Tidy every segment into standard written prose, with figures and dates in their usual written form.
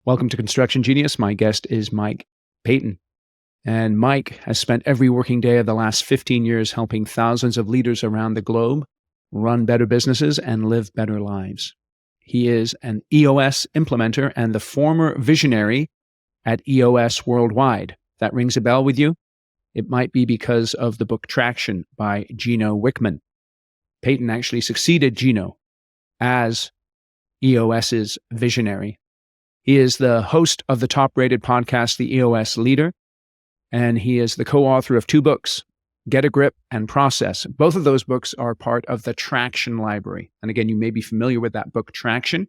Welcome to Construction Genius. My guest is Mike Paton. And Mike has spent every working day of the last 15 years helping thousands of leaders around the globe run better businesses and live better lives. He is an EOS implementer and the former visionary at EOS Worldwide. That rings a bell with you? It might be because of the book Traction by Gino Wickman. Paton actually succeeded Gino as EOS's visionary. He is the host of the top-rated podcast, the EOS Leader, and he is the co-author of two books, Get a Grip and Process. Both of those books are part of the Traction library. And again, you may be familiar with that book, Traction.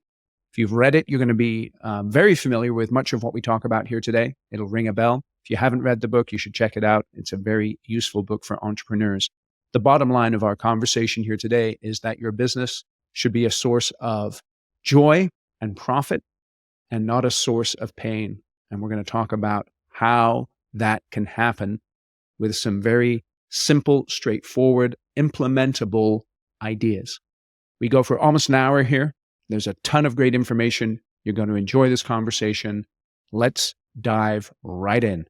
If you've read it, you're going to be very familiar with much of what we talk about here today. It'll ring a bell. If you haven't read the book, you should check it out. It's a very useful book for entrepreneurs. The bottom line of our conversation here today is that your business should be a source of joy and profit, and not a source of pain. And we're going to talk about how that can happen with some very simple, straightforward, implementable ideas. We go for almost an hour here. There's a ton of great information. You're going to enjoy this conversation. Let's dive right in.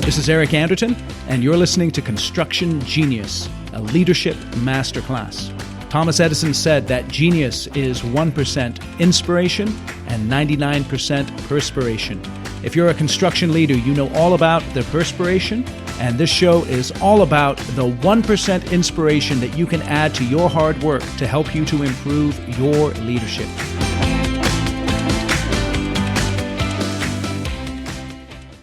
This is Eric Anderton, and you're listening to Construction Genius, a leadership masterclass. Thomas Edison said that genius is 1% inspiration and 99% perspiration. If you're a construction leader, you know all about the perspiration, and this show is all about the 1% inspiration that you can add to your hard work to help you to improve your leadership.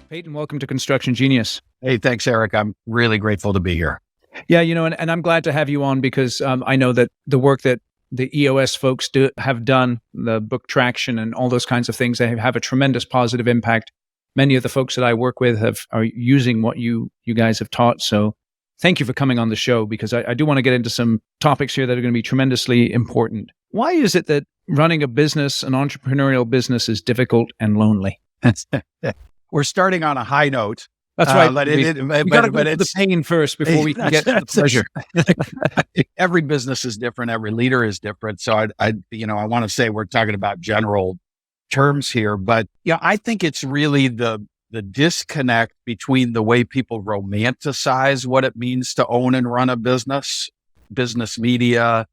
Paton, welcome to Construction Genius. Hey, thanks, Eric. I'm really grateful to be here. Yeah, and I'm glad to have you on because I know that the work that the EOS folks have done, the book Traction and all those kinds of things, they have a tremendous positive impact. Many of the folks that I work with are using what you guys have taught. So thank you for coming on the show because I do want to get into some topics here that are going to be tremendously important. Why is it that running a business, an entrepreneurial business, is difficult and lonely? We're starting on a high note. That's right. We got to go to the pain first before we can get to the pleasure. Every business is different. Every leader is different. So I want to say we're talking about general terms here, but I think it's really the disconnect between the way people romanticize what it means to own and run a business media,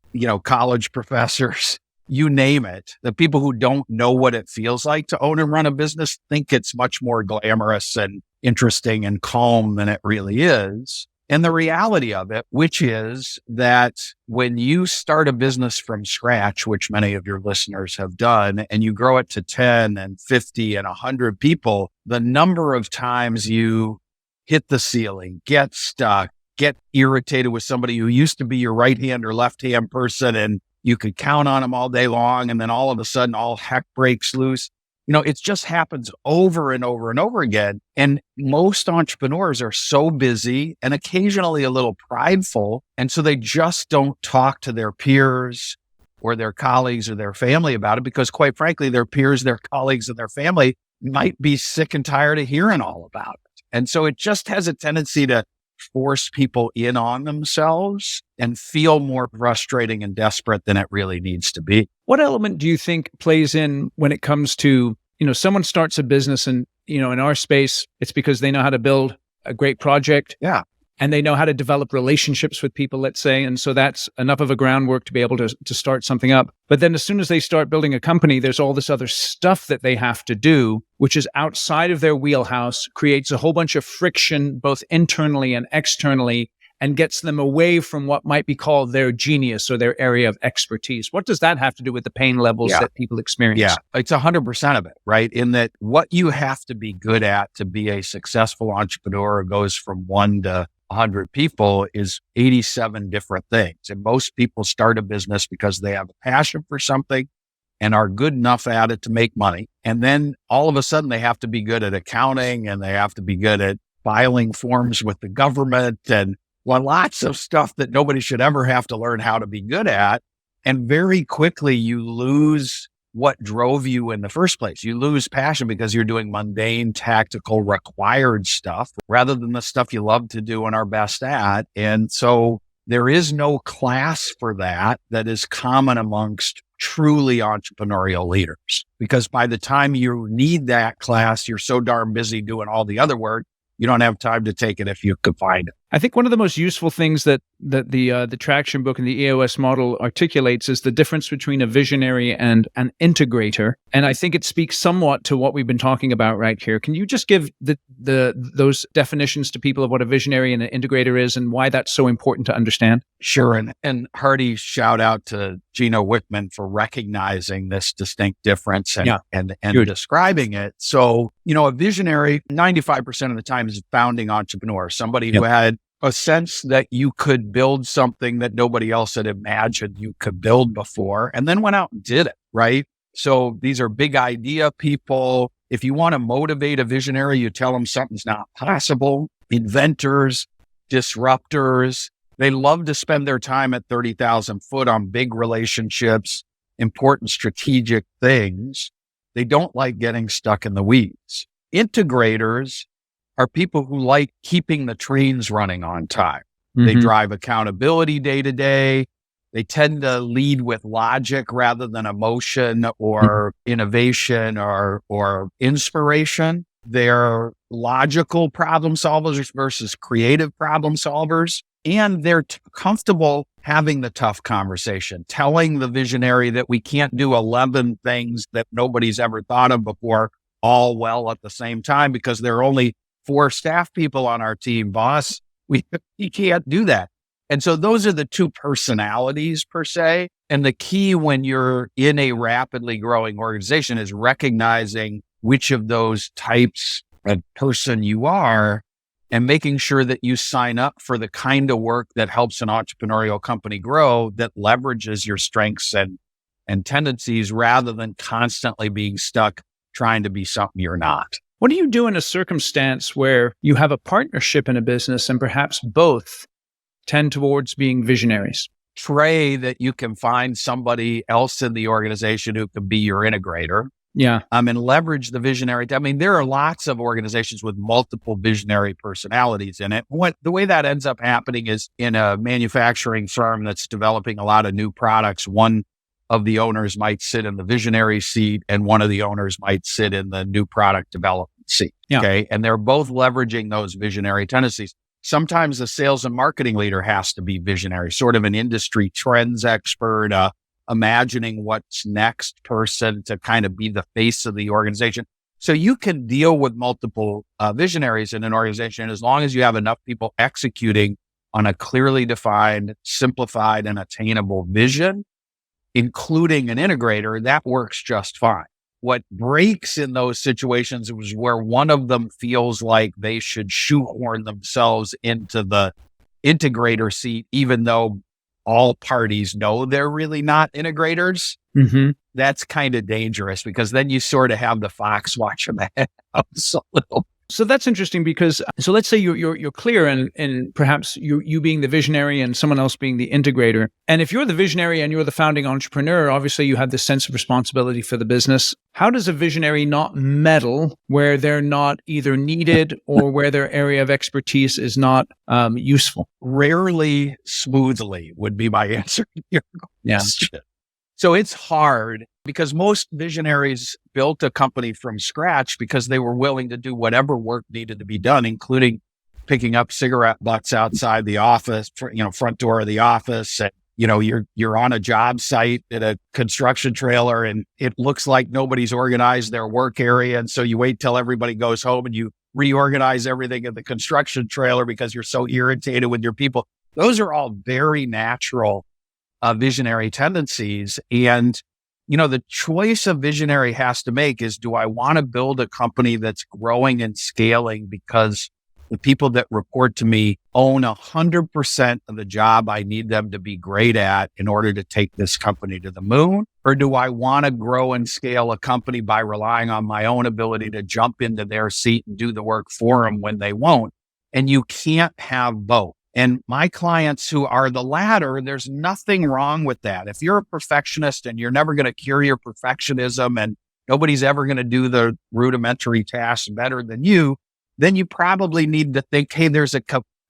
college professors, you name it. The people who don't know what it feels like to own and run a business think it's much more glamorous and interesting and calm than it really is. And the reality of it, which is that when you start a business from scratch, which many of your listeners have done, and you grow it to 10 and 50 and 100 people, the number of times you hit the ceiling, get stuck, get irritated with somebody who used to be your right hand or left hand person, and you could count on them all day long, and then all of a sudden all heck breaks loose. It just happens over and over and over again. And most entrepreneurs are so busy and occasionally a little prideful. And so they just don't talk to their peers or their colleagues or their family about it because, quite frankly, their peers, their colleagues, and their family might be sick and tired of hearing all about it. And so it just has a tendency to force people in on themselves and feel more frustrating and desperate than it really needs to be. What element do you think plays in when it comes to, someone starts a business and, in our space, it's because they know how to build a great project. Yeah. And they know how to develop relationships with people, let's say. And so that's enough of a groundwork to be able to start something up. But then as soon as they start building a company, there's all this other stuff that they have to do, which is outside of their wheelhouse, creates a whole bunch of friction, both internally and externally, and gets them away from what might be called their genius or their area of expertise. What does that have to do with the pain levels that people experience? Yeah, it's 100% of it, right? In that what you have to be good at to be a successful entrepreneur goes from 1 to 100 people is 87 different things. And most people start a business because they have a passion for something and are good enough at it to make money. And then all of a sudden they have to be good at accounting and they have to be good at filing forms with the government and lots of stuff that nobody should ever have to learn how to be good at. And very quickly you lose what drove you in the first place. You lose passion because you're doing mundane, tactical, required stuff rather than the stuff you love to do and are best at. And so there is no class for that is common amongst truly entrepreneurial leaders. Because by the time you need that class, you're so darn busy doing all the other work, you don't have time to take it if you could find it. I think one of the most useful things that the Traction book and the EOS model articulates is the difference between a visionary and an integrator. And I think it speaks somewhat to what we've been talking about right here. Can you just give those definitions to people of what a visionary and an integrator is and why that's so important to understand? Sure. And hearty shout out to Gino Wickman for recognizing this distinct difference and describing it. So, a visionary 95% of the time is a founding entrepreneur, somebody who had a sense that you could build something that nobody else had imagined you could build before, and then went out and did it, right? So these are big idea people. If you want to motivate a visionary, you tell them something's not possible. Inventors, disruptors, they love to spend their time at 30,000 foot on big relationships, important strategic things. They don't like getting stuck in the weeds. Integrators are people who like keeping the trains running on time. They drive accountability day to day. They tend to lead with logic rather than emotion or innovation or inspiration. They're logical problem solvers versus creative problem solvers. And they're comfortable having the tough conversation, telling the visionary that we can't do 11 things that nobody's ever thought of before all well at the same time because there are only 4 staff people on our team, boss. You can't do that. And so those are the two personalities per se. And the key when you're in a rapidly growing organization is recognizing which of those types of person you are and making sure that you sign up for the kind of work that helps an entrepreneurial company grow that leverages your strengths and tendencies rather than constantly being stuck trying to be something you're not. What do you do in a circumstance where you have a partnership in a business and perhaps both tend towards being visionaries? Pray that you can find somebody else in the organization who can be your integrator. Yeah. And leverage the visionary. I mean, there are lots of organizations with multiple visionary personalities in it. The way that ends up happening is in a manufacturing firm that's developing a lot of new products, one of the owners might sit in the visionary seat and one of the owners might sit in the new product development seat. Yeah. Okay. And they're both leveraging those visionary tendencies. Sometimes the sales and marketing leader has to be visionary, sort of an industry trends expert, imagining what's next person to kind of be the face of the organization. So you can deal with multiple visionaries in an organization as long as you have enough people executing on a clearly defined, simplified, and attainable vision, including an integrator. That works just fine. What breaks in those situations is where one of them feels like they should shoehorn themselves into the integrator seat, even though all parties know they're really not integrators. That's kind of dangerous because then you sort of have the fox watching the house a little. So that's interesting because, so let's say you're clear and perhaps you being the visionary and someone else being the integrator. And if you're the visionary and you're the founding entrepreneur, obviously you have this sense of responsibility for the business. How does a visionary not meddle where they're not either needed or where their area of expertise is not useful? Rarely smoothly would be my answer to your question. Yeah. So it's hard because most visionaries built a company from scratch because they were willing to do whatever work needed to be done, including picking up cigarette butts outside the office, front door of the office. And, you're on a job site at a construction trailer and it looks like nobody's organized their work area. And so you wait till everybody goes home and you reorganize everything at the construction trailer because you're so irritated with your people. Those are all very natural visionary tendencies. And, the choice a visionary has to make is, do I want to build a company that's growing and scaling because the people that report to me own 100% of the job I need them to be great at in order to take this company to the moon? Or do I want to grow and scale a company by relying on my own ability to jump into their seat and do the work for them when they won't? And you can't have both. And my clients who are the latter, there's nothing wrong with that. If you're a perfectionist and you're never going to cure your perfectionism and nobody's ever going to do the rudimentary tasks better than you, then you probably need to think, hey, there's a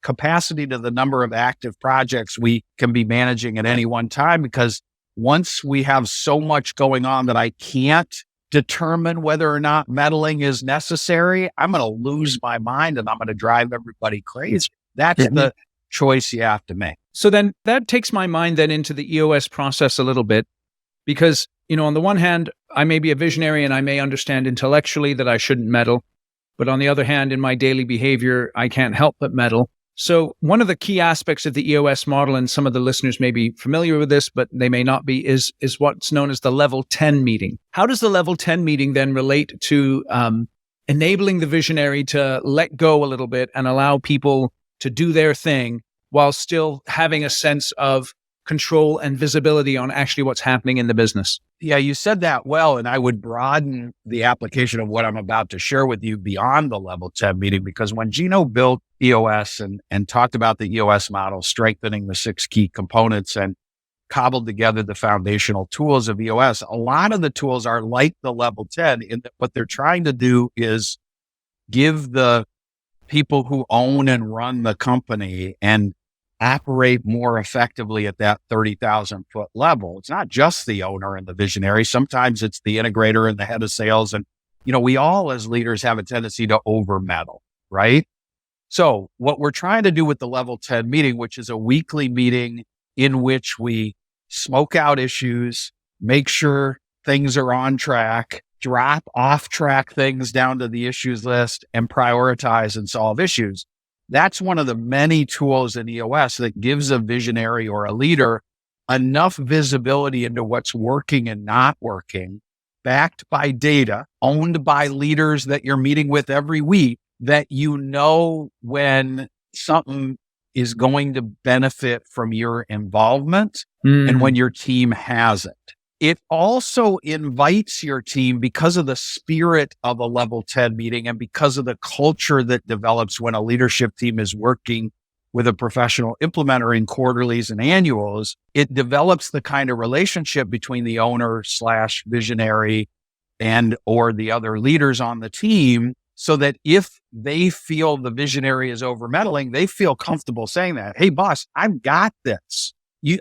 capacity to the number of active projects we can be managing at any one time because once we have so much going on that I can't determine whether or not meddling is necessary, I'm going to lose my mind and I'm going to drive everybody crazy. That's the choice you have to make. So then that takes my mind then into the EOS process a little bit, because, on the one hand, I may be a visionary and I may understand intellectually that I shouldn't meddle. But on the other hand, in my daily behavior, I can't help but meddle. So one of the key aspects of the EOS model, and some of the listeners may be familiar with this, but they may not be, is what's known as the level 10 meeting. How does the level 10 meeting then relate to enabling the visionary to let go a little bit and allow people to do their thing while still having a sense of control and visibility on actually what's happening in the business? Yeah, you said that well, and I would broaden the application of what I'm about to share with you beyond the level 10 meeting, because when Gino built EOS and talked about the EOS model, strengthening the 6 key components and cobbled together the foundational tools of EOS, a lot of the tools are like the level 10 in that what they're trying to do is give the people who own and run the company and operate more effectively at that 30,000 foot level. It's not just the owner and the visionary. Sometimes it's the integrator and the head of sales. And, we all as leaders have a tendency to over meddle, right? So what we're trying to do with the level 10 meeting, which is a weekly meeting in which we smoke out issues, make sure things are on track, drop off track things down to the issues list, and prioritize and solve issues. That's one of the many tools in EOS that gives a visionary or a leader enough visibility into what's working and not working, backed by data, owned by leaders that you're meeting with every week, that when something is going to benefit from your involvement and when your team hasn't. It also invites your team, because of the spirit of a level 10 meeting and because of the culture that develops when a leadership team is working with a professional implementer in quarterlies and annuals. It develops the kind of relationship between the owner / visionary and or the other leaders on the team, so that if they feel the visionary is over meddling, they feel comfortable saying that, "Hey boss, I've got this.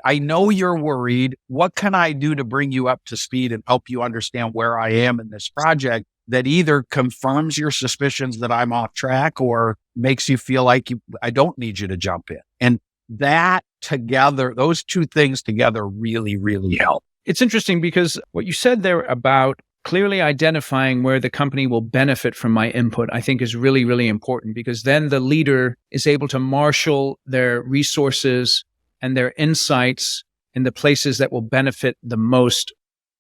I know you're worried. What can I do to bring you up to speed and help you understand where I am in this project?" That either confirms your suspicions that I'm off track or makes you feel like I don't need you to jump in. And that together, those two things together really, really help. It's interesting because what you said there about clearly identifying where the company will benefit from my input, I think is really, really important, because then the leader is able to marshal their resources and their insights in the places that will benefit the most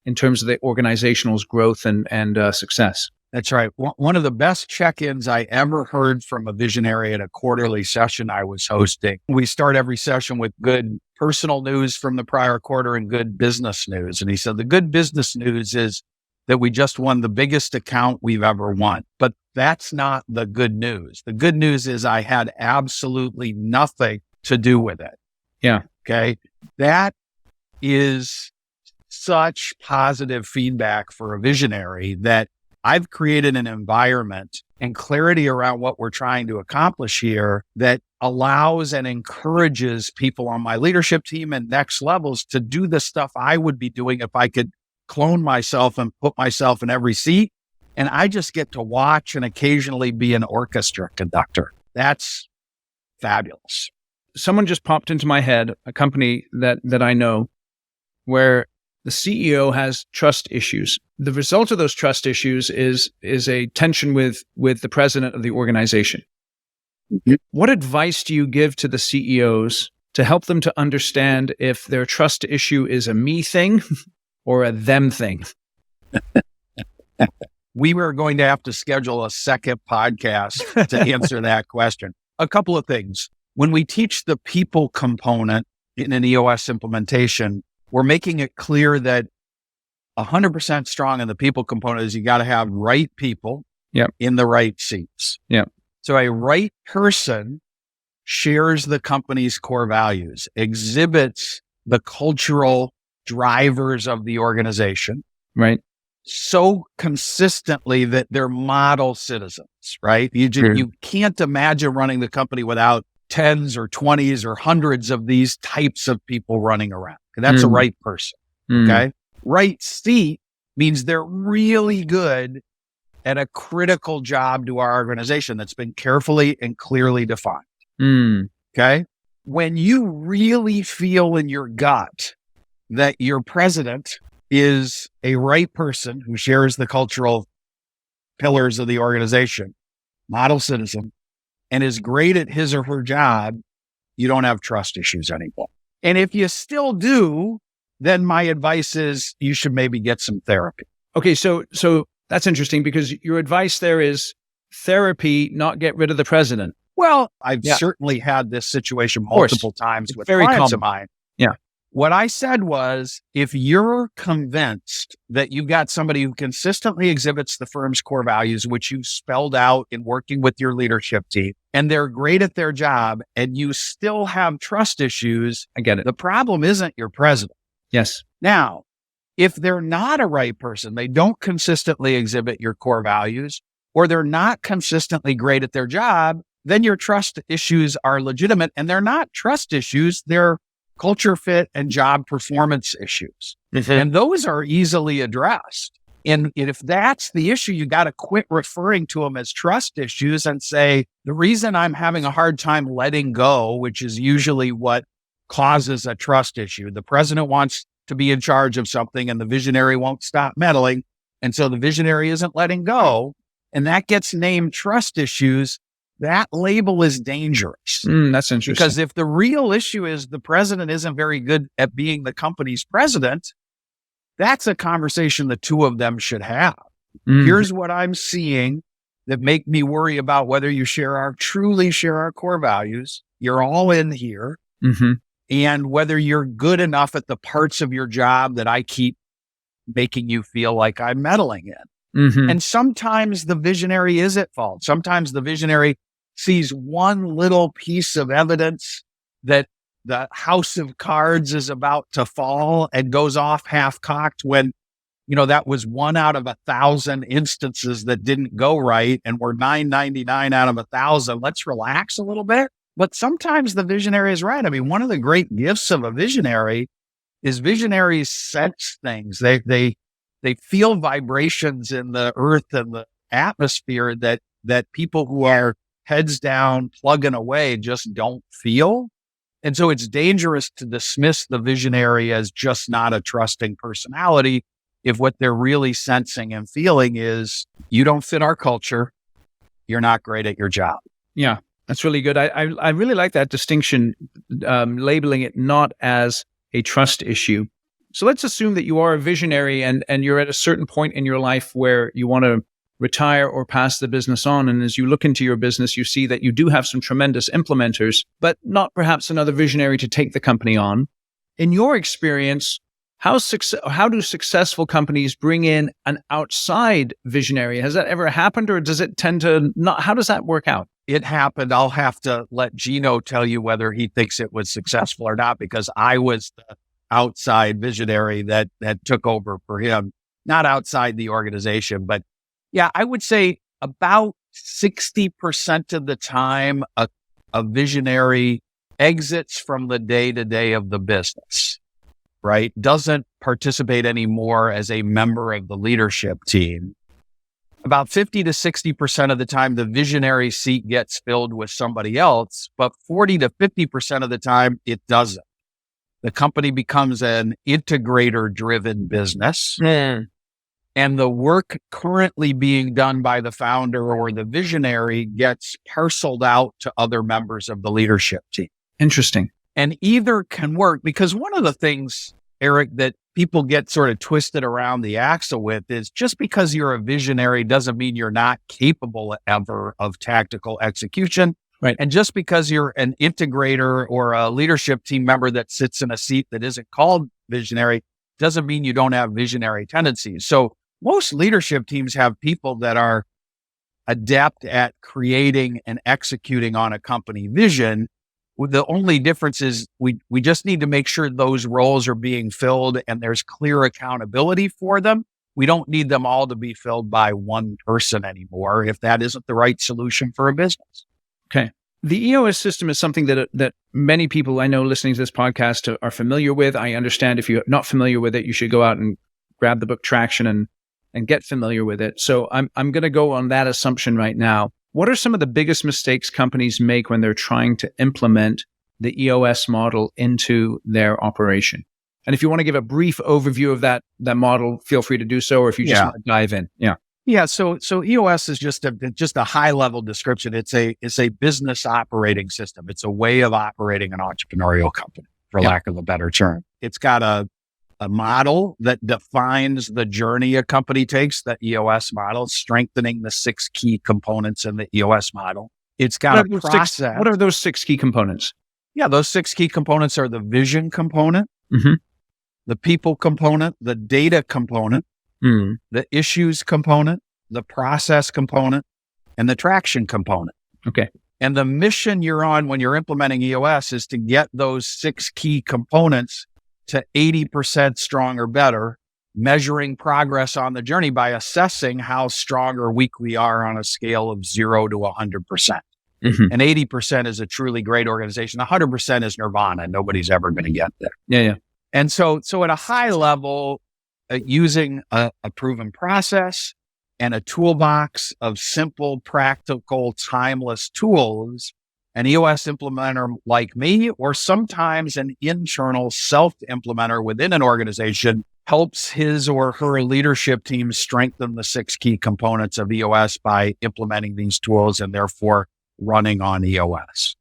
in terms of the organizational's growth and success. That's right. One of the best check-ins I ever heard from a visionary at a quarterly session I was hosting. We start every session with good personal news from the prior quarter and good business news. And he said, the good business news is that we just won the biggest account we've ever won. But that's not the good news. The good news is I had absolutely nothing to do with it. Yeah. Okay. That is such positive feedback for a visionary that I've created an environment and clarity around what we're trying to accomplish here that allows and encourages people on my leadership team and next levels to do the stuff I would be doing if I could clone myself and put myself in every seat. And I just get to watch and occasionally be an orchestra conductor. That's fabulous. Someone just popped into my head, a company that I know, where the CEO has trust issues. The result of those trust issues is a tension with the president of the organization. Mm-hmm. What advice do you give to the CEOs to help them to understand if their trust issue is a me thing or a them thing? We were going to have to schedule a second podcast to answer that question. A couple of things. When we teach the people component in an EOS implementation, we're making it clear that 100% strong in the people component is you got to have right people in the right seats. Yep. So a right person shares the company's core values, exhibits the cultural drivers of the organization. Right. So consistently that they're model citizens, right? You can't imagine running the company without tens or 20s or hundreds of these types of people running around. And that's a right person. Okay. Right seat means they're really good at a critical job to our organization that's been carefully and clearly defined. Okay. When you really feel in your gut that your president is a right person who shares the cultural pillars of the organization, model citizen, and is great at his or her job, you don't have trust issues anymore. And if you still do, then my advice is you should maybe get some therapy. Okay, so that's interesting because your advice there is therapy, not get rid of the president. Well, I've certainly had this situation multiple times with clients of mine. Yeah. What I said was, if you're convinced that you've got somebody who consistently exhibits the firm's core values, which you spelled out in working with your leadership team, and they're great at their job, and you still have trust issues, I get it. The problem isn't your president. Yes. Now, if they're not a right person, they don't consistently exhibit your core values, or they're not consistently great at their job, then your trust issues are legitimate, and they're not trust issues. They're culture fit and job performance issues. And those are easily addressed. And if that's the issue, you got to quit referring to them as trust issues and say, the reason I'm having a hard time letting go, which is usually what causes a trust issue. The president wants to be in charge of something and the visionary won't stop meddling. And so the visionary isn't letting go. And that gets named trust issues. That label is dangerous. That's interesting. Because if the real issue is the president isn't very good at being the company's president, that's a conversation the two of them should have. Here's what I'm seeing that make me worry about whether you truly share our core values. You're all in here. And whether you're good enough at the parts of your job that I keep making you feel like I'm meddling in. And sometimes the visionary is at fault. Sometimes the visionary sees one little piece of evidence that the house of cards is about to fall and goes off half-cocked when, that was 1 out of 1,000 instances that didn't go right and we're 999 out of 1,000. Let's relax a little bit. But sometimes the visionary is right. I mean, one of the great gifts of a visionary is visionaries sense things. They feel vibrations in the earth and the atmosphere that people who are heads down, plugging away just don't feel. And so it's dangerous to dismiss the visionary as just not a trusting personality if what they're really sensing and feeling is, you don't fit our culture, you're not great at your job. Yeah, that's really good. I really like that distinction, labeling it not as a trust issue. So let's assume that you are a visionary and you're at a certain point in your life where you want to retire or pass the business on. And as you look into your business, you see that you do have some tremendous implementers, but not perhaps another visionary to take the company on. In your experience, how do successful companies bring in an outside visionary? Has that ever happened, or does it tend to not? How does that work out? It happened. I'll have to let Gino tell you whether he thinks it was successful or not, because I was the outside visionary that took over for him, not outside the organization, but yeah, I would say about 60% of the time, a visionary exits from the day-to-day of the business, right? Doesn't participate anymore as a member of the leadership team. About 50 to 60% of the time, the visionary seat gets filled with somebody else, but 40 to 50% of the time, it doesn't. The company becomes an integrator-driven business. And the work currently being done by the founder or the visionary gets parceled out to other members of the leadership team. Interesting. And either can work, because one of the things, Eric, that people get sort of twisted around the axle with is just because you're a visionary doesn't mean you're not capable ever of tactical execution. Right. And just because you're an integrator or a leadership team member that sits in a seat that isn't called visionary doesn't mean you don't have visionary tendencies. So most leadership teams have people that are adept at creating and executing on a company vision. The only difference is we just need to make sure those roles are being filled and there's clear accountability for them. We don't need them all to be filled by one person anymore if that isn't the right solution for a business. Okay. The EOS system is something that many people I know listening to this podcast are familiar with. I understand if you're not familiar with it, you should go out and grab the book Traction and get familiar with it. So I'm going to go on that assumption right now. What are some of the biggest mistakes companies make when they're trying to implement the EOS model into their operation? And if you want to give a brief overview of that model, feel free to do so, or if you just want to dive in. Yeah. So EOS is just a high level description. It's a business operating system. It's a way of operating an entrepreneurial company, for lack of a better term. It's got a model that defines the journey a company takes, the EOS model, strengthening the 6 key components in the EOS model. It's got a process. What are those 6 key components? Yeah, those 6 key components are the vision component, the people component, the data component, the issues component, the process component, and the traction component. Okay. And the mission you're on when you're implementing EOS is to get those 6 key components to 80% strong or better, measuring progress on the journey by assessing how strong or weak we are on a scale of 0 to 100%. And 80% is a truly great organization. 100% is nirvana. Nobody's ever going to get there. Yeah. And so at a high level, using a proven process and a toolbox of simple, practical, timeless tools, an EOS implementer like me, or sometimes an internal self-implementer within an organization, helps his or her leadership team strengthen the 6 key components of EOS by implementing these tools and therefore running on EOS.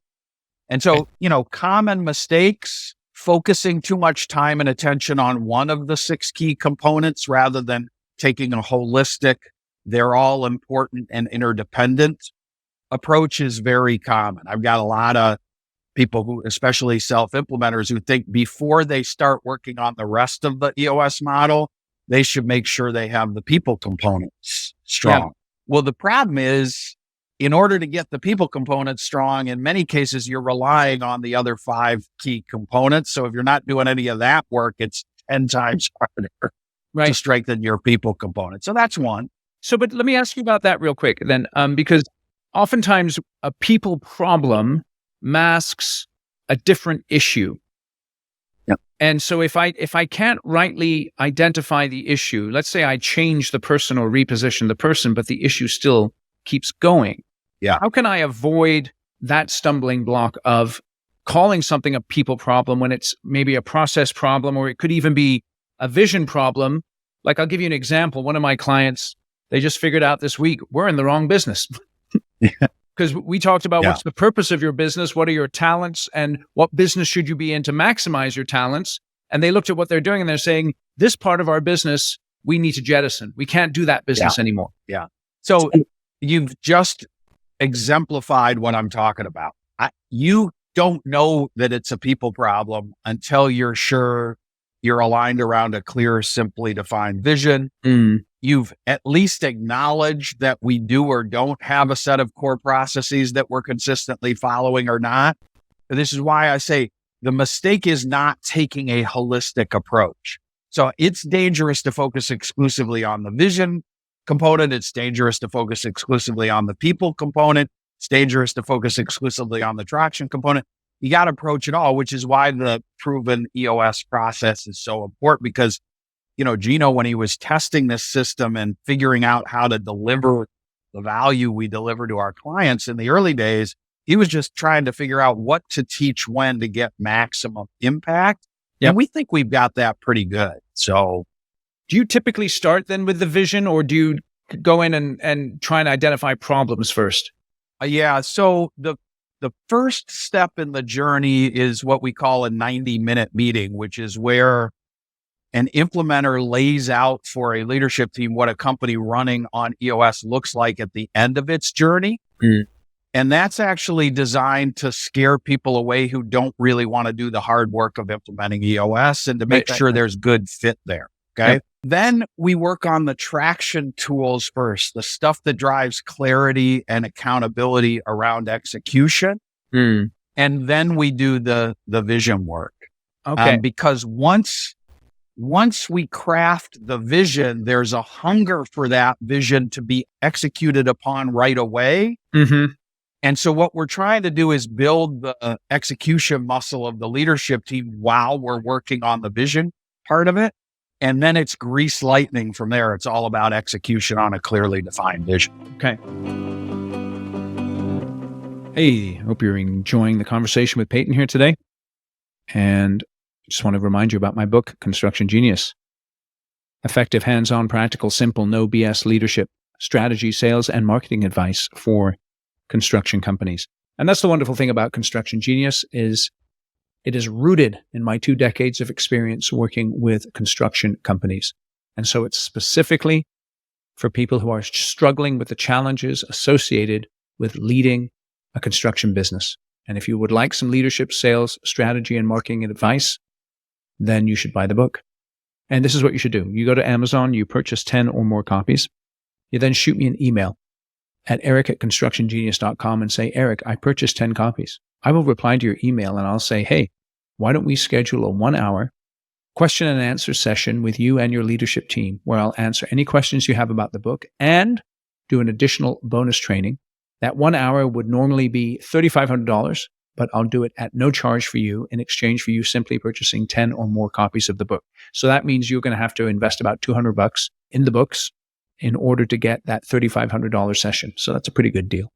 And so, common mistakes: focusing too much time and attention on one of the 6 key components rather than taking a holistic, they're all important and interdependent approach is very common. I've got a lot of people who, especially self-implementers, who think before they start working on the rest of the EOS model, they should make sure they have the people components strong. Yeah. Well, the problem is, in order to get the people components strong, in many cases, you're relying on the other 5 key components. So if you're not doing any of that work, it's 10 times harder to strengthen your people component. So that's one. So, but let me ask you about that real quick then, because oftentimes a people problem masks a different issue. Yep. And so if I can't rightly identify the issue, let's say I change the person or reposition the person, but the issue still keeps going. Yeah. How can I avoid that stumbling block of calling something a people problem when it's maybe a process problem, or it could even be a vision problem? Like, I'll give you an example. One of my clients, they just figured out this week, we're in the wrong business. Because we talked about what's the purpose of your business, what are your talents, and what business should you be in to maximize your talents. And they looked at what they're doing and they're saying, this part of our business, we need to jettison. We can't do that business anymore. Yeah. So you've just exemplified what I'm talking about. You don't know that it's a people problem until you're sure you're aligned around a clear, simply defined vision. You've at least acknowledged that we do or don't have a set of core processes that we're consistently following or not. And this is why I say the mistake is not taking a holistic approach. So it's dangerous to focus exclusively on the vision component. It's dangerous to focus exclusively on the people component. It's dangerous to focus exclusively on the traction component. You got to approach it all, which is why the proven EOS process is so important. Because, Gino, when he was testing this system and figuring out how to deliver the value we deliver to our clients in the early days, he was just trying to figure out what to teach when to get maximum impact. Yep. And we think we've got that pretty good. So do you typically start then with the vision, or do you go in and try and identify problems first? Yeah. So the first step in the journey is what we call a 90-minute meeting, which is where an implementer lays out for a leadership team what a company running on EOS looks like at the end of its journey. And that's actually designed to scare people away who don't really want to do the hard work of implementing EOS, and to make sure there's good fit there. Okay. Yep. Then we work on the traction tools first, the stuff that drives clarity and accountability around execution. And then we do the vision work. Okay. Because once we craft the vision, there's a hunger for that vision to be executed upon right away. And so what we're trying to do is build the execution muscle of the leadership team while we're working on the vision part of it. And then it's grease lightning from there. It's all about execution on a clearly defined vision. Okay. Hey, hope you're enjoying the conversation with Paton here today. And just want to remind you about my book, Construction Genius. Effective, hands-on, practical, simple, no BS leadership, strategy, sales, and marketing advice for construction companies. And that's the wonderful thing about Construction Genius is it is rooted in my 2 decades of experience working with construction companies. And so it's specifically for people who are struggling with the challenges associated with leading a construction business. And if you would like some leadership, sales, strategy, and marketing advice, then you should buy the book. And this is what you should do. You go to Amazon, you purchase 10 or more copies. You then shoot me an email at eric@constructiongenius.com and say, Eric, I purchased 10 copies. I will reply to your email and I'll say, hey, why don't we schedule a 1-hour question and answer session with you and your leadership team where I'll answer any questions you have about the book and do an additional bonus training. That 1 hour would normally be $3,500, but I'll do it at no charge for you in exchange for you simply purchasing 10 or more copies of the book. So that means you're going to have to invest about $200 in the books in order to get that $3,500 session. So that's a pretty good deal.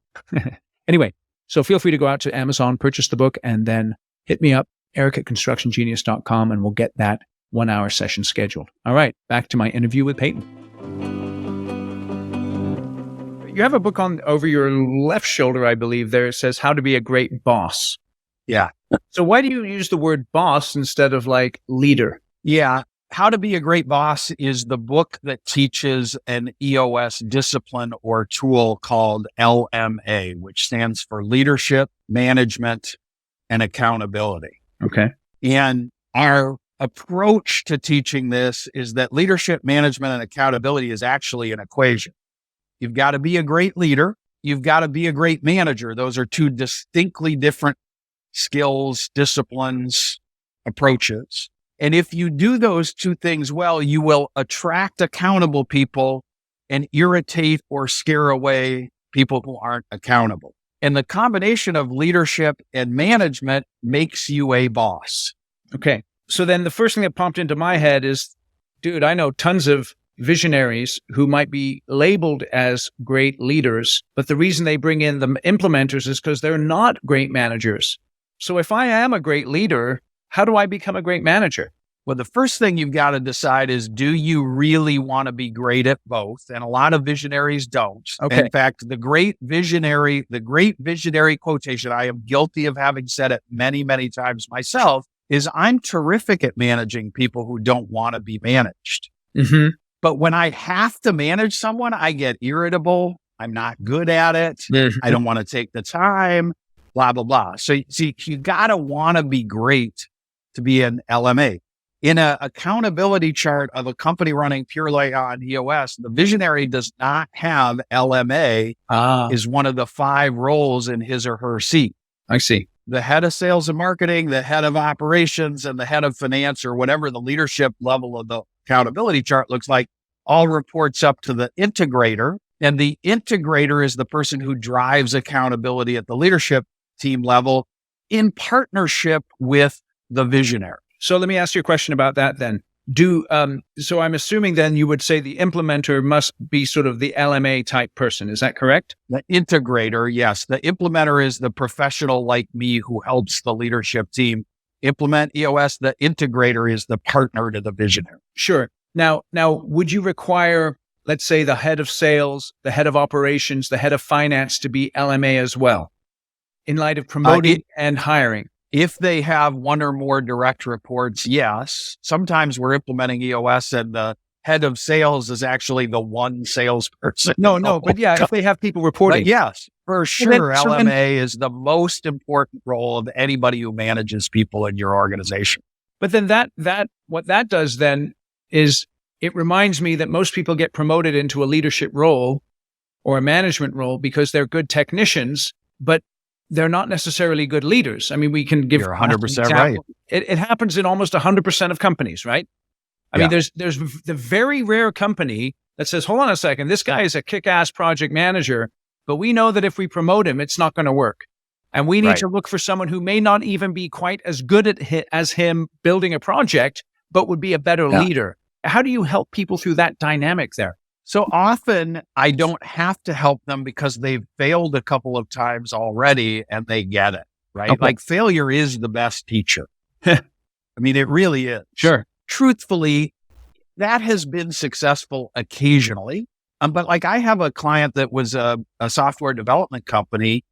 Anyway, so feel free to go out to Amazon, purchase the book, and then hit me up, eric@constructiongenius.com, and we'll get that 1-hour session scheduled. All right, back to my interview with Paton. You have a book on over your left shoulder, I believe. There it says How to Be a Great Boss. Yeah. So why do you use the word boss instead of like leader? Yeah. How to Be a Great Boss is the book that teaches an EOS discipline or tool called LMA, which stands for Leadership, Management, and Accountability. Okay. And our approach to teaching this is that leadership, management, and accountability is actually an equation. You've got to be a great leader. You've got to be a great manager. Those are 2 distinctly different skills, disciplines, approaches. And if you do those 2 things well, you will attract accountable people and irritate or scare away people who aren't accountable. And the combination of leadership and management makes you a boss. Okay. So then the first thing that popped into my head is, dude, I know tons of visionaries who might be labeled as great leaders, but the reason they bring in the implementers is because they're not great managers. So if I am a great leader, how do I become a great manager? Well, the first thing you've got to decide is, do you really want to be great at both? And a lot of visionaries don't. Okay. In fact, the great visionary quotation, I am guilty of having said it many, many times myself, is I'm terrific at managing people who don't want to be managed. Mm-hmm. But when I have to manage someone, I get irritable. I'm not good at it. Mm-hmm. I don't want to take the time, blah, blah, blah. So see, you got to want to be great to be an LMA. In an accountability chart of a company running purely on EOS, the visionary does not have LMA is one of the 5 roles in his or her seat. I see. The head of sales and marketing, the head of operations, and the head of finance, or whatever the leadership level of the accountability chart looks like, all reports up to the integrator. And the integrator is the person who drives accountability at the leadership team level in partnership with the visionary. So let me ask you a question about that then. So I'm assuming then you would say the implementer must be sort of the LMA type person. Is that correct? The integrator, yes. The implementer is the professional like me who helps the leadership team implement EOS. The integrator is the partner to the visionary. Sure. Now, would you require, let's say, the head of sales, the head of operations, the head of finance to be LMA as well, in light of promoting and hiring? If they have 1 or more direct reports, yes. Sometimes we're implementing EOS and the head of sales is actually the one salesperson. No, but yeah, if they have people reporting. But yes, for sure, LMA is the most important role of anybody who manages people in your organization. But then what that does then is it reminds me that most people get promoted into a leadership role or a management role because they're good technicians, but they're not necessarily good leaders. I mean, we can give... You're 100% right. It happens in almost 100% of companies, right? I mean, there's the very rare company that says, hold on a second, this guy is a kick-ass project manager, but we know that if we promote him, it's not going to work. And we need Right. to look for someone who may not even be quite as good as him building a project, but would be a better leader. How do you help people through that dynamic there? So often I don't have to help them because they've failed a couple of times already and they get it, right? Okay. Like failure is the best teacher. I mean, it really is. Sure. Truthfully, that has been successful occasionally. But like I have a client that was a software development company,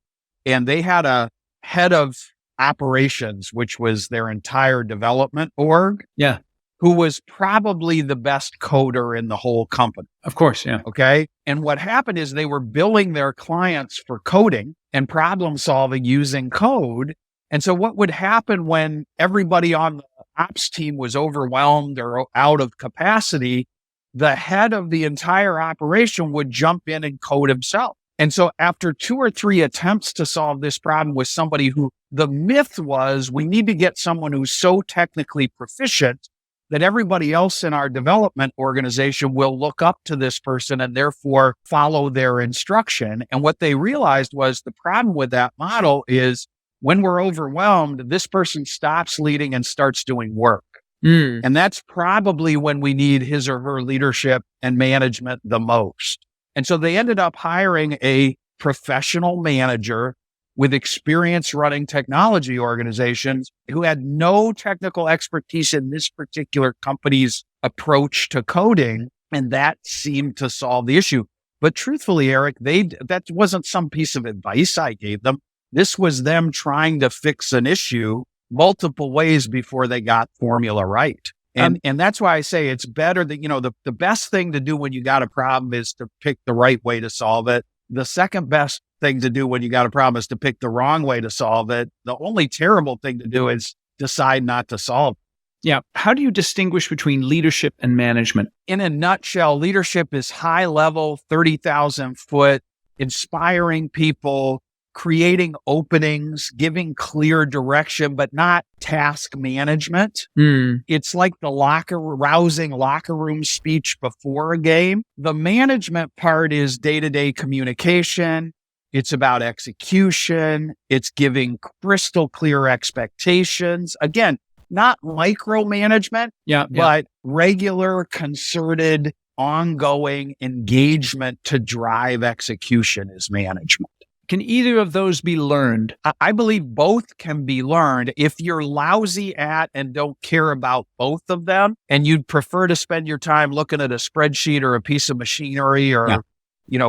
and they had a head of operations, which was their entire development org. Yeah. Who was probably the best coder in the whole company. Of course. Yeah. Okay. And what happened is they were billing their clients for coding and problem solving using code. And so what would happen when everybody on the ops team was overwhelmed or out of capacity, the head of the entire operation would jump in and code himself. And so after 2 or 3 attempts to solve this problem with somebody who the myth was, we need to get someone who's so technically proficient that everybody else in our development organization will look up to this person and therefore follow their instruction. And what they realized was the problem with that model is when we're overwhelmed, this person stops leading and starts doing work. And that's probably when we need his or her leadership and management the most. And so they ended up hiring a professional manager with experience running technology organizations who had no technical expertise in this particular company's approach to coding. And that seemed to solve the issue. But truthfully, Eric, that wasn't some piece of advice I gave them. This was them trying to fix an issue multiple ways before they got formula right. And that's why I say it's better that, the best thing to do when you got a problem is to pick the right way to solve it. The second best thing to do when you got a problem is to pick the wrong way to solve it. The only terrible thing to do is decide not to solve it. Yeah. How do you distinguish between leadership and management? In a nutshell, leadership is high level, 30,000 foot, inspiring people, creating openings, giving clear direction, but not task management. It's like the rousing locker room speech before a game. The management part is day-to-day communication. It's about execution. It's giving crystal clear expectations. Again, not micromanagement, but regular, concerted, ongoing engagement to drive execution is management. Can either of those be learned? I believe both can be learned. If you're lousy at and don't care about both of them, and you'd prefer to spend your time looking at a spreadsheet or a piece of machinery or,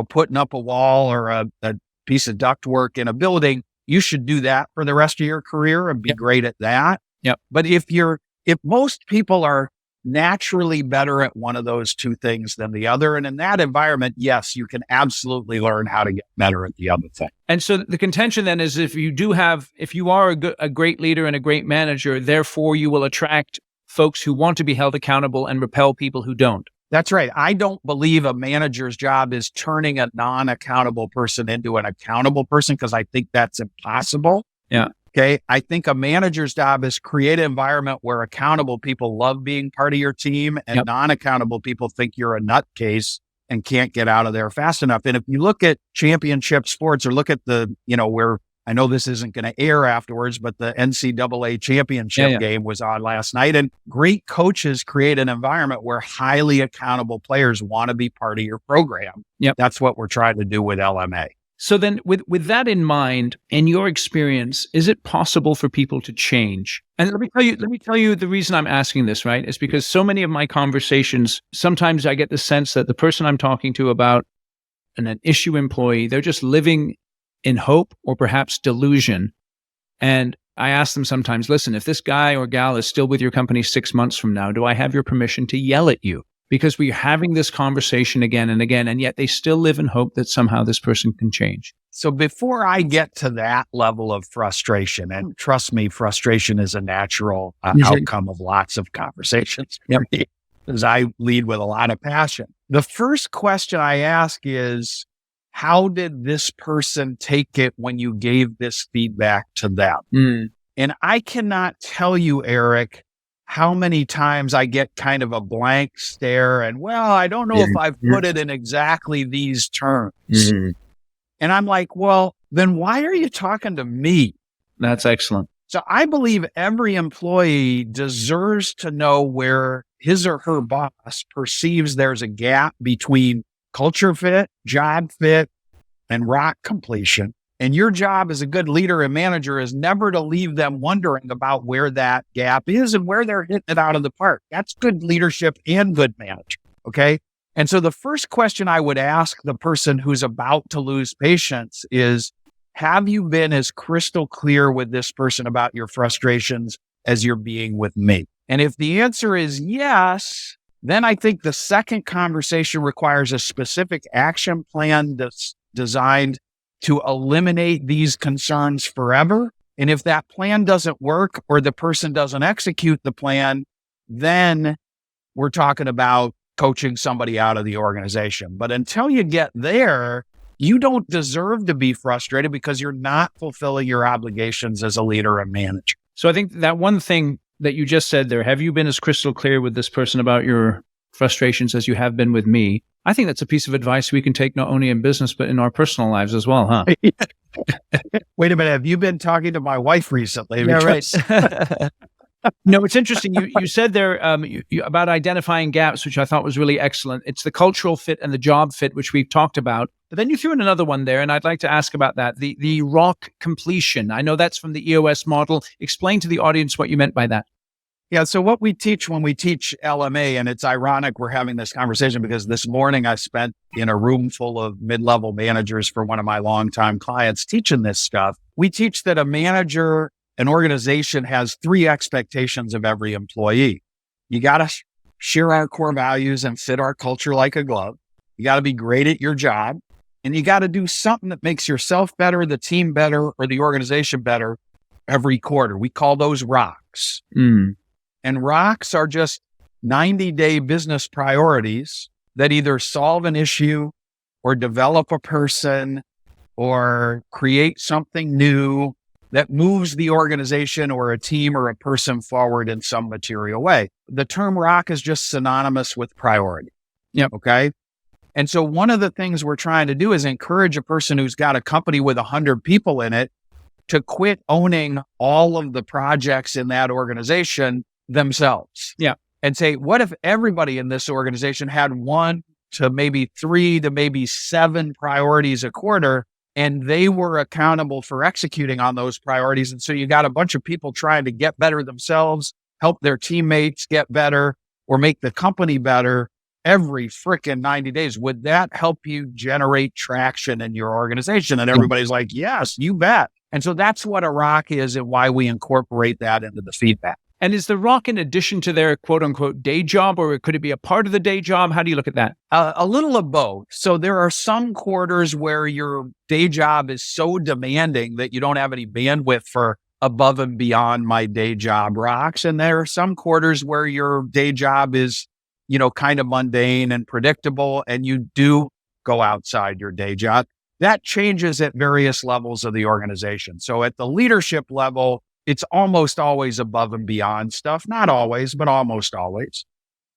putting up a wall or a piece of ductwork in a building, you should do that for the rest of your career and be great at that. But if most people are naturally better at one of those two things than the other. And in that environment, yes, you can absolutely learn how to get better at the other thing. And so the contention then is if you are a great leader and a great manager, therefore you will attract folks who want to be held accountable and repel people who don't. That's right. I don't believe a manager's job is turning a non-accountable person into an accountable person because I think that's impossible. Yeah. Okay. I think a manager's job is create an environment where accountable people love being part of your team and non-accountable people think you're a nutcase and can't get out of there fast enough. And if you look at championship sports or look at where I know this isn't going to air afterwards, but the NCAA championship game was on last night, and great coaches create an environment where highly accountable players want to be part of your program. That's what we're trying to do with LMA. So then with that in mind, in your experience, is it possible for people to change? And let me tell you the reason I'm asking this, right? Is because so many of my conversations, sometimes I get the sense that the person I'm talking to about an issue employee, they're just living in hope or perhaps delusion. And I ask them sometimes, listen, if this guy or gal is still with your company 6 months from now, do I have your permission to yell at you? Because we're having this conversation again and again, and yet they still live in hope that somehow this person can change. So before I get to that level of frustration, and trust me, frustration is a natural outcome of lots of conversations, because I lead with a lot of passion. The first question I ask is, how did this person take it when you gave this feedback to them? And I cannot tell you, Eric, how many times I get kind of a blank stare and, well, I don't know if I've put it in exactly these terms. And I'm like, well, then why are you talking to me? That's excellent. So I believe every employee deserves to know where his or her boss perceives there's a gap between culture fit, job fit, and rock completion. And your job as a good leader and manager is never to leave them wondering about where that gap is and where they're hitting it out of the park. That's good leadership and good management. Okay. And so the first question I would ask the person who's about to lose patience is, have you been as crystal clear with this person about your frustrations as you're being with me? And if the answer is yes, then I think the second conversation requires a specific action plan that's designed to eliminate these concerns forever. And if that plan doesn't work or the person doesn't execute the plan, then we're talking about coaching somebody out of the organization. But until you get there, you don't deserve to be frustrated because you're not fulfilling your obligations as a leader and manager. So I think that one thing that you just said there, have you been as crystal clear with this person about your frustrations as you have been with me? I think that's a piece of advice we can take not only in business, but in our personal lives as well, huh? Wait a minute. Have you been talking to my wife recently? Yeah, right. No, it's interesting. You said there about identifying gaps, which I thought was really excellent. It's the cultural fit and the job fit, which we've talked about. But then you threw in another one there, and I'd like to ask about that, the rock completion. I know that's from the EOS model. Explain to the audience what you meant by that. Yeah. So what we teach when we teach LMA, and it's ironic we're having this conversation because this morning I spent in a room full of mid-level managers for one of my longtime clients teaching this stuff. We teach that a manager, an organization has three expectations of every employee. You got to share our core values and fit our culture like a glove. You got to be great at your job, and you got to do something that makes yourself better, the team better, or the organization better every quarter. We call those rocks. And rocks are just 90-day business priorities that either solve an issue or develop a person or create something new that moves the organization or a team or a person forward in some material way. The term rock is just synonymous with priority. Yep. Okay. And so one of the things we're trying to do is encourage a person who's got a company with 100 people in it to quit owning all of the projects in that organization themselves. Yeah. And say, what if everybody in this organization had 1 to maybe 3 to maybe 7 priorities a quarter, and they were accountable for executing on those priorities? And so you got a bunch of people trying to get better themselves, help their teammates get better, or make the company better every frickin' 90 days. Would that help you generate traction in your organization? And everybody's like, yes, you bet. And so that's what a rock is and why we incorporate that into the feedback. And is the rock in addition to their quote unquote day job, or could it be a part of the day job? How do you look at that? A little of both. So there are some quarters where your day job is so demanding that you don't have any bandwidth for above and beyond my day job rocks. And there are some quarters where your day job is, kind of mundane and predictable, and you do go outside your day job. That changes at various levels of the organization. So at the leadership level, it's almost always above and beyond stuff. Not always, but almost always.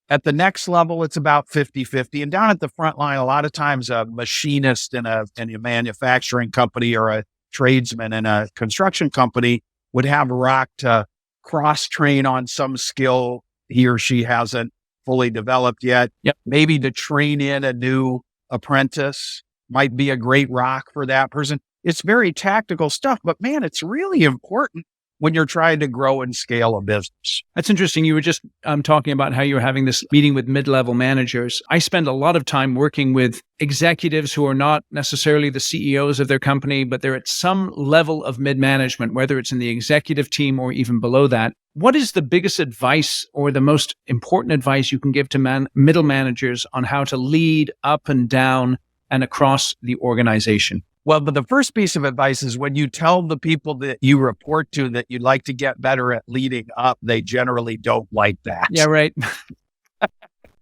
At the next level, it's about 50-50. And down at the front line, a lot of times a machinist in a manufacturing company or a tradesman in a construction company would have a rock to cross-train on some skill he or she hasn't fully developed yet. Yep. Maybe to train in a new apprentice might be a great rock for that person. It's very tactical stuff, but man, it's really important when you're trying to grow and scale a business. That's interesting. You were just talking about how you were having this meeting with mid-level managers. I spend a lot of time working with executives who are not necessarily the CEOs of their company, but they're at some level of mid-management, whether it's in the executive team or even below that. What is the biggest advice or the most important advice you can give to middle managers on how to lead up and down and across the organization? Well, but the first piece of advice is when you tell the people that you report to that you'd like to get better at leading up, they generally don't like that. Yeah, right.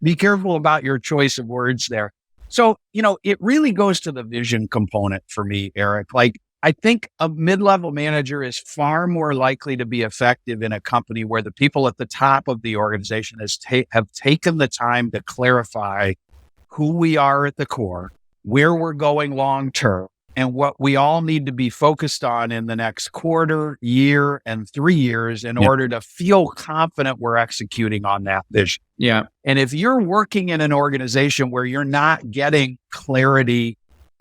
Be careful about your choice of words there. So, it really goes to the vision component for me, Eric. Like, I think a mid-level manager is far more likely to be effective in a company where the people at the top of the organization have taken the time to clarify who we are at the core, where we're going long-term, and what we all need to be focused on in the next quarter, year, and 3 years in order to feel confident we're executing on that vision. Yeah. And if you're working in an organization where you're not getting clarity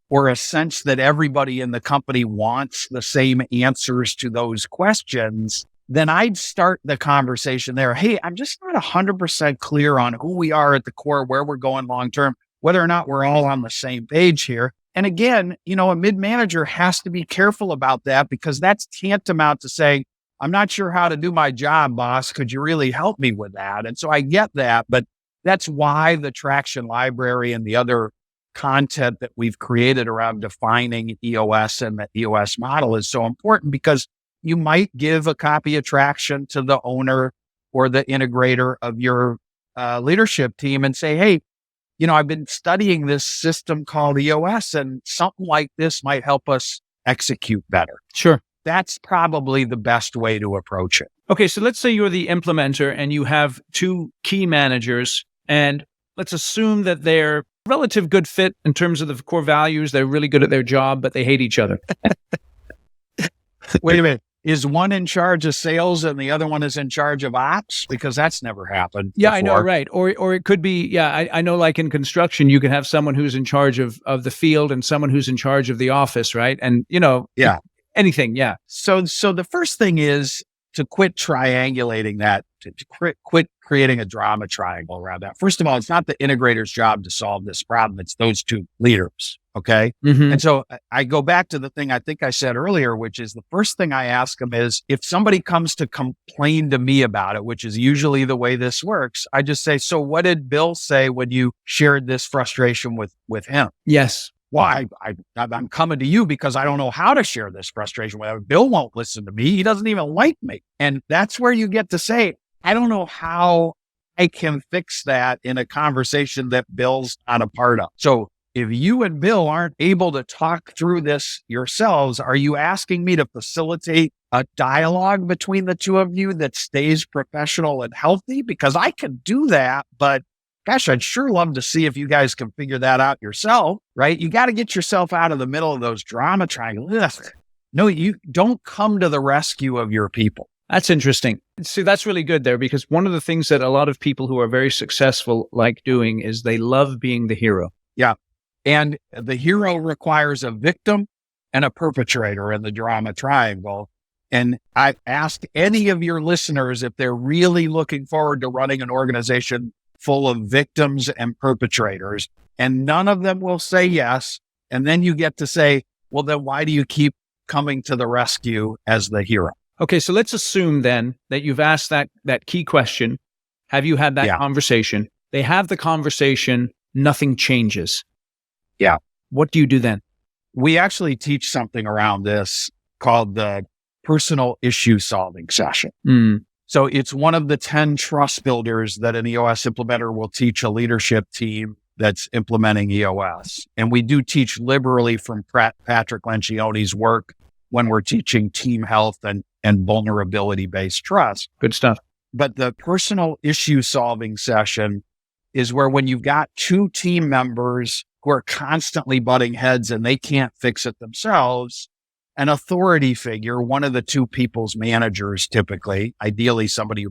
or a sense that everybody in the company wants the same answers to those questions, then I'd start the conversation there. Hey, I'm just not 100% clear on who we are at the core, where we're going long-term, whether or not we're all on the same page here. And again, a mid-manager has to be careful about that, because that's tantamount to saying, I'm not sure how to do my job, boss. Could you really help me with that? And so I get that, but that's why the Traction Library and the other content that we've created around defining EOS and the EOS model is so important, because you might give a copy of Traction to the owner or the integrator of your leadership team and say, hey, I've been studying this system called EOS, and something like this might help us execute better. Sure. That's probably the best way to approach it. Okay, so let's say you're the implementer and you have two key managers, and let's assume that they're relative good fit in terms of the core values. They're really good at their job, but they hate each other. Wait a minute. Is one in charge of sales and the other one is in charge of ops? Because that's never happened. Yeah, before. I know, right. Or it could be, I know, like in construction, you can have someone who's in charge of the field and someone who's in charge of the office, right? And, anything, yeah. So the first thing is to quit triangulating that, to quit creating a drama triangle around that. First of all, it's not the integrator's job to solve this problem. It's those two leaders. Okay. Mm-hmm. And so I go back to the thing I think I said earlier, which is the first thing I ask them is, if somebody comes to complain to me about it, which is usually the way this works, I just say, so what did Bill say when you shared this frustration with him? Yes. Well, I'm coming to you because I don't know how to share this frustration with him. Bill won't listen to me. He doesn't even like me. And that's where you get to say, I don't know how I can fix that in a conversation that Bill's not a part of. So if you and Bill aren't able to talk through this yourselves, are you asking me to facilitate a dialogue between the two of you that stays professional and healthy? Because I can do that, but gosh, I'd sure love to see if you guys can figure that out yourself, right? You got to get yourself out of the middle of those drama triangles. Ugh. No, you don't come to the rescue of your people. That's interesting. See, that's really good there, because one of the things that a lot of people who are very successful like doing is they love being the hero. Yeah. And the hero requires a victim and a perpetrator in the drama triangle. And I asked any of your listeners if they're really looking forward to running an organization full of victims and perpetrators, and none of them will say yes. And then you get to say, well, then why do you keep coming to the rescue as the hero? Okay, so let's assume then that you've asked that key question. Have you had that conversation? They have the conversation, nothing changes. Yeah. What do you do then? We actually teach something around this called the personal issue solving session. So it's one of the 10 trust builders that an EOS implementer will teach a leadership team that's implementing EOS. And we do teach liberally from Patrick Lencioni's work when we're teaching team health and vulnerability-based trust. Good stuff. But the personal issue solving session is where, when you've got two team members who are constantly butting heads and they can't fix it themselves, an authority figure, one of the two people's managers, typically, ideally somebody who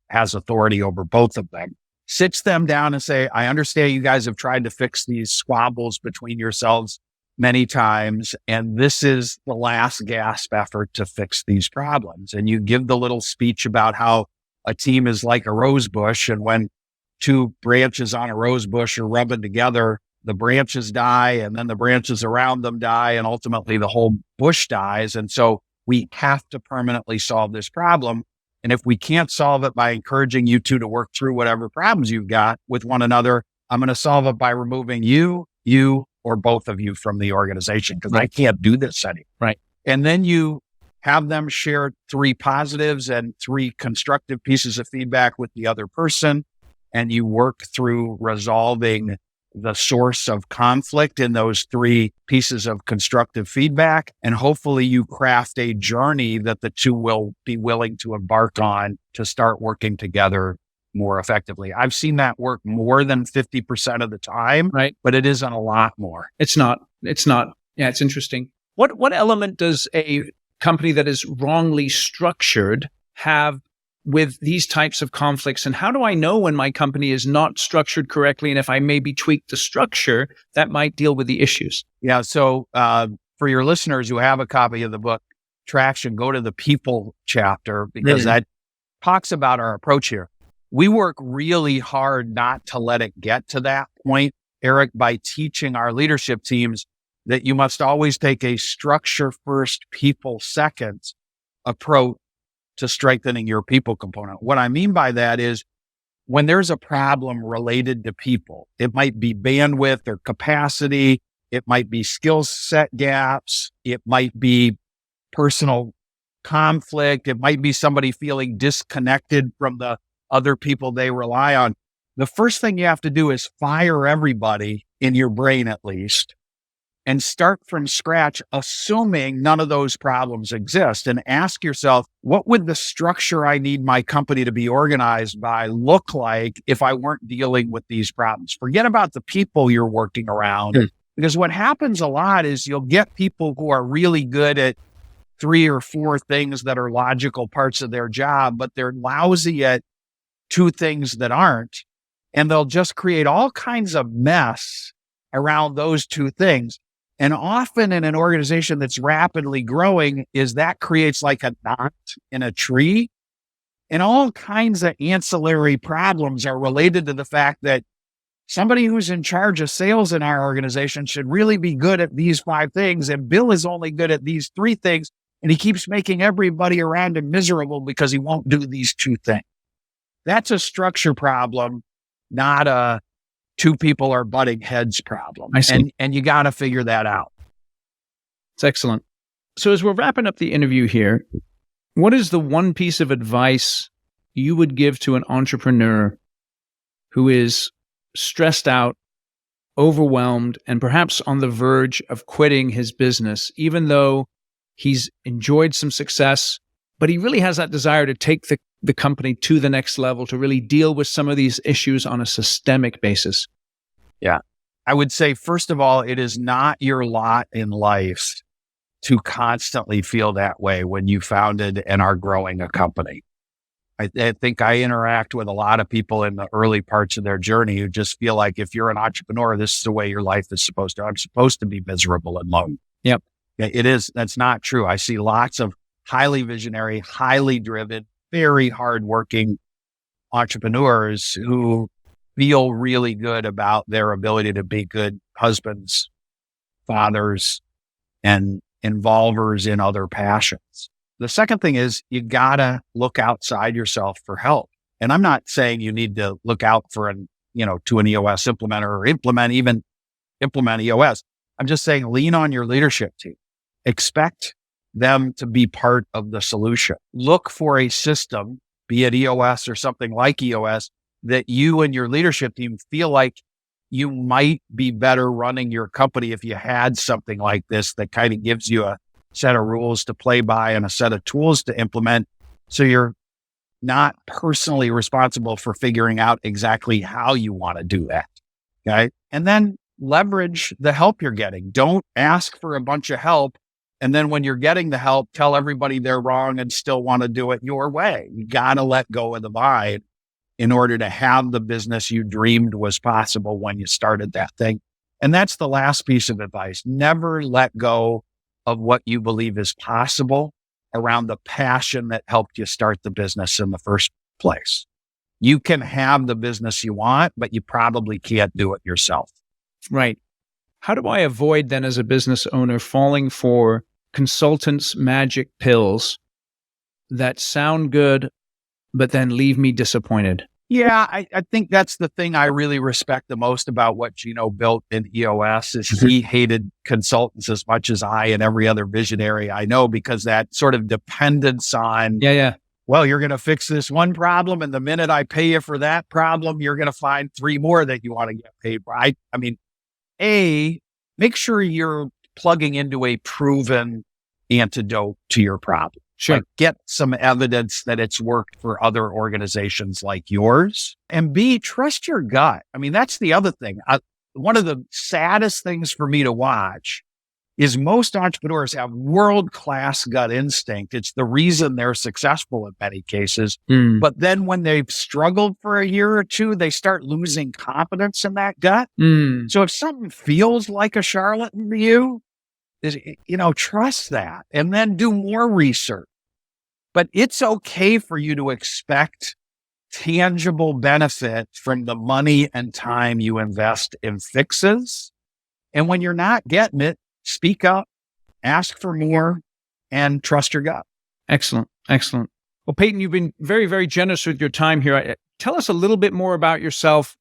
has authority over both of them, sits them down and say, I understand you guys have tried to fix these squabbles between yourselves many times, and this is the last gasp effort to fix these problems. And you give the little speech about how a team is like a rose bush, and when two branches on a rose bush are rubbing together, the branches die, and then the branches around them die, and ultimately the whole bush dies. And so we have to permanently solve this problem. And if we can't solve it by encouraging you two to work through whatever problems you've got with one another, I'm going to solve it by removing you, or both of you from the organization, because I can't do this anymore. Right. And then you have them share 3 positives and 3 constructive pieces of feedback with the other person, and you work through resolving the source of conflict in those 3 pieces of constructive feedback. And hopefully you craft a journey that the two will be willing to embark on to start working together more effectively. I've seen that work more than 50% of the time, right? But it isn't a lot more. It's not. Yeah, it's interesting. What element does a company that is wrongly structured have with these types of conflicts? And how do I know when my company is not structured correctly? And if I maybe tweak the structure, that might deal with the issues. Yeah. So for your listeners who have a copy of the book, Traction, go to the people chapter because that talks about our approach here. We work really hard not to let it get to that point, Eric, by teaching our leadership teams that you must always take a structure first, people second approach to strengthening your people component. What I mean by that is when there's a problem related to people, it might be bandwidth or capacity, it might be skill set gaps, it might be personal conflict, it might be somebody feeling disconnected from the other people they rely on. The first thing you have to do is fire everybody in your brain, at least, and start from scratch, assuming none of those problems exist, and ask yourself, what would the structure I need my company to be organized by look like if I weren't dealing with these problems? Forget about the people you're working around, because what happens a lot is you'll get people who are really good at 3 or 4 things that are logical parts of their job, but they're lousy at 2 things that aren't. And they'll just create all kinds of mess around those 2 things. And often in an organization that's rapidly growing is that creates like a knot in a tree. And all kinds of ancillary problems are related to the fact that somebody who's in charge of sales in our organization should really be good at these 5 things. And Bill is only good at these 3 things. And he keeps making everybody around him miserable because he won't do these 2 things. That's a structure problem, not a 2 people are butting heads problem. I see. And you got to figure that out. It's excellent. So as we're wrapping up the interview here, what is the one piece of advice you would give to an entrepreneur who is stressed out, overwhelmed, and perhaps on the verge of quitting his business, even though he's enjoyed some success, but he really has that desire to take the company to the next level, to really deal with some of these issues on a systemic basis? Yeah. I would say, first of all, it is not your lot in life to constantly feel that way when you founded and are growing a company. I think I interact with a lot of people in the early parts of their journey who just feel like if you're an entrepreneur, this is the way your life is supposed to. I'm supposed to be miserable and lonely. Yep. It is. That's not true. I see lots of highly visionary, highly driven, very hardworking entrepreneurs who feel really good about their ability to be good husbands, fathers, and involvers in other passions. The second thing is you gotta look outside yourself for help. And I'm not saying you need to look out for to an EOS implementer or implement EOS. I'm just saying lean on your leadership team. Expect them to be part of the solution. Look for a system, be it EOS or something like EOS, that you and your leadership team feel like you might be better running your company if you had something like this that kind of gives you a set of rules to play by and a set of tools to implement. So you're not personally responsible for figuring out exactly how you want to do that. Okay. And then leverage the help you're getting. Don't ask for a bunch of help. And then when you're getting the help, tell everybody they're wrong and still want to do it your way. You got to let go of the vine in order to have the business you dreamed was possible when you started that thing. And that's the last piece of advice. Never let go of what you believe is possible around the passion that helped you start the business in the first place. You can have the business you want, but you probably can't do it yourself. Right. How do I avoid then as a business owner falling for consultants' magic pills that sound good, but then leave me disappointed? Yeah, I think that's the thing I really respect the most about what Gino built in EOS is he hated consultants as much as I and every other visionary I know, because that sort of dependence on, well, you're going to fix this one problem, and the minute I pay you for that problem, you're going to find 3 more that you want to get paid for. I mean, make sure you're plugging into a proven antidote to your problem. Sure. Like get some evidence that it's worked for other organizations like yours. And B, trust your gut. I mean, that's the other thing. One of the saddest things for me to watch is most entrepreneurs have world-class gut instinct. It's the reason they're successful in many cases. But then when they've struggled for a year or two, they start losing confidence in that gut. So if something feels like a charlatan to you, trust that and then do more research. But it's okay for you to expect tangible benefit from the money and time you invest in fixes. And when you're not getting it, speak up, ask for more, and trust your gut. Excellent. Excellent. Well, Paton, you've been very, very generous with your time here. Tell us a little bit more about yourself.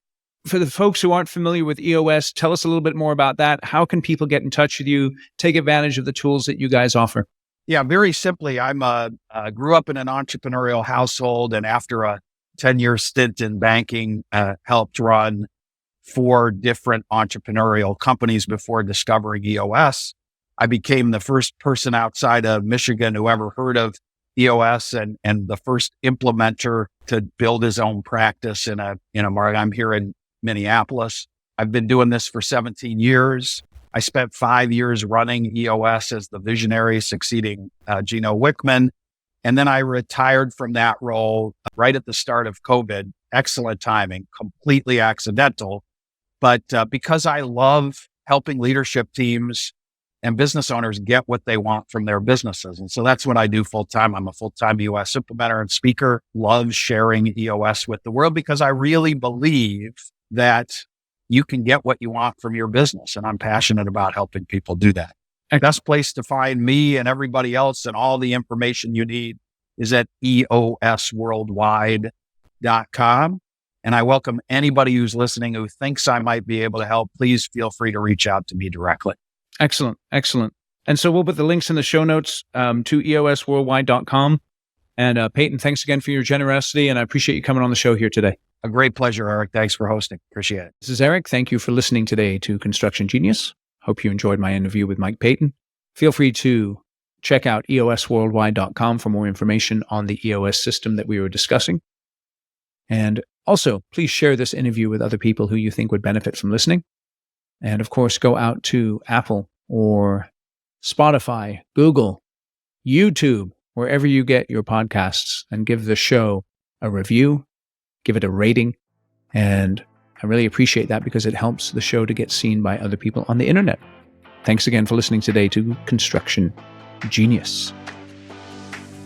For the folks who aren't familiar with EOS, tell us a little bit more about that. How can people get in touch with you, take advantage of the tools that you guys offer? Yeah, very simply, I grew up in an entrepreneurial household, and after a 10-year stint in banking, helped run 4 different entrepreneurial companies before discovering EOS. I became the first person outside of Michigan who ever heard of EOS and the first implementer to build his own practice in a market. I'm here in Minneapolis. I've been doing this for 17 years. I spent 5 years running EOS as the visionary, succeeding Gino Wickman. And then I retired from that role right at the start of COVID. Excellent timing, completely accidental. But because I love helping leadership teams and business owners get what they want from their businesses. And so that's what I do full time. I'm a full-time EOS implementer and speaker, love sharing EOS with the world because I really believe that you can get what you want from your business. And I'm passionate about helping people do that. The best place to find me and everybody else and all the information you need is at eosworldwide.com. And I welcome anybody who's listening who thinks I might be able to help. Please feel free to reach out to me directly. Excellent. Excellent. And so we'll put the links in the show notes to eosworldwide.com. And Paton, thanks again for your generosity. And I appreciate you coming on the show here today. A great pleasure, Eric. Thanks for hosting. Appreciate it. This is Eric. Thank you for listening today to Construction Genius. Hope you enjoyed my interview with Mike Paton. Feel free to check out eosworldwide.com for more information on the EOS system that we were discussing. And also, please share this interview with other people who you think would benefit from listening. And of course, go out to Apple or Spotify, Google, YouTube, wherever you get your podcasts, and give the show a review, give it a rating. And I really appreciate that because it helps the show to get seen by other people on the internet. Thanks again for listening today to Construction Genius.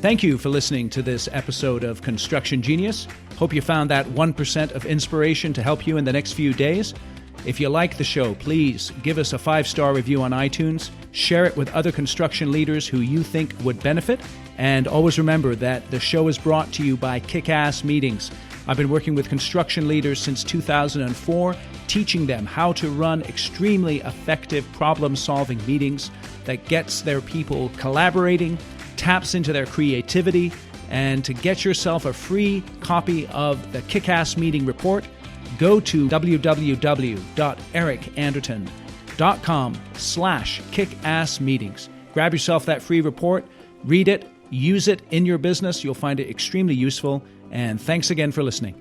Thank you for listening to this episode of Construction Genius. Hope you found that 1% of inspiration to help you in the next few days. If you like the show, please give us a 5-star review on iTunes, share it with other construction leaders who you think would benefit, and always remember that the show is brought to you by Kick-Ass Meetings. I've been working with construction leaders since 2004, teaching them how to run extremely effective problem-solving meetings that gets their people collaborating, taps into their creativity, and to get yourself a free copy of the Kick-Ass Meeting Report, go to www.ericanderton.com/kickassmeetings. Grab yourself that free report, read it, use it in your business. You'll find it extremely useful. And thanks again for listening.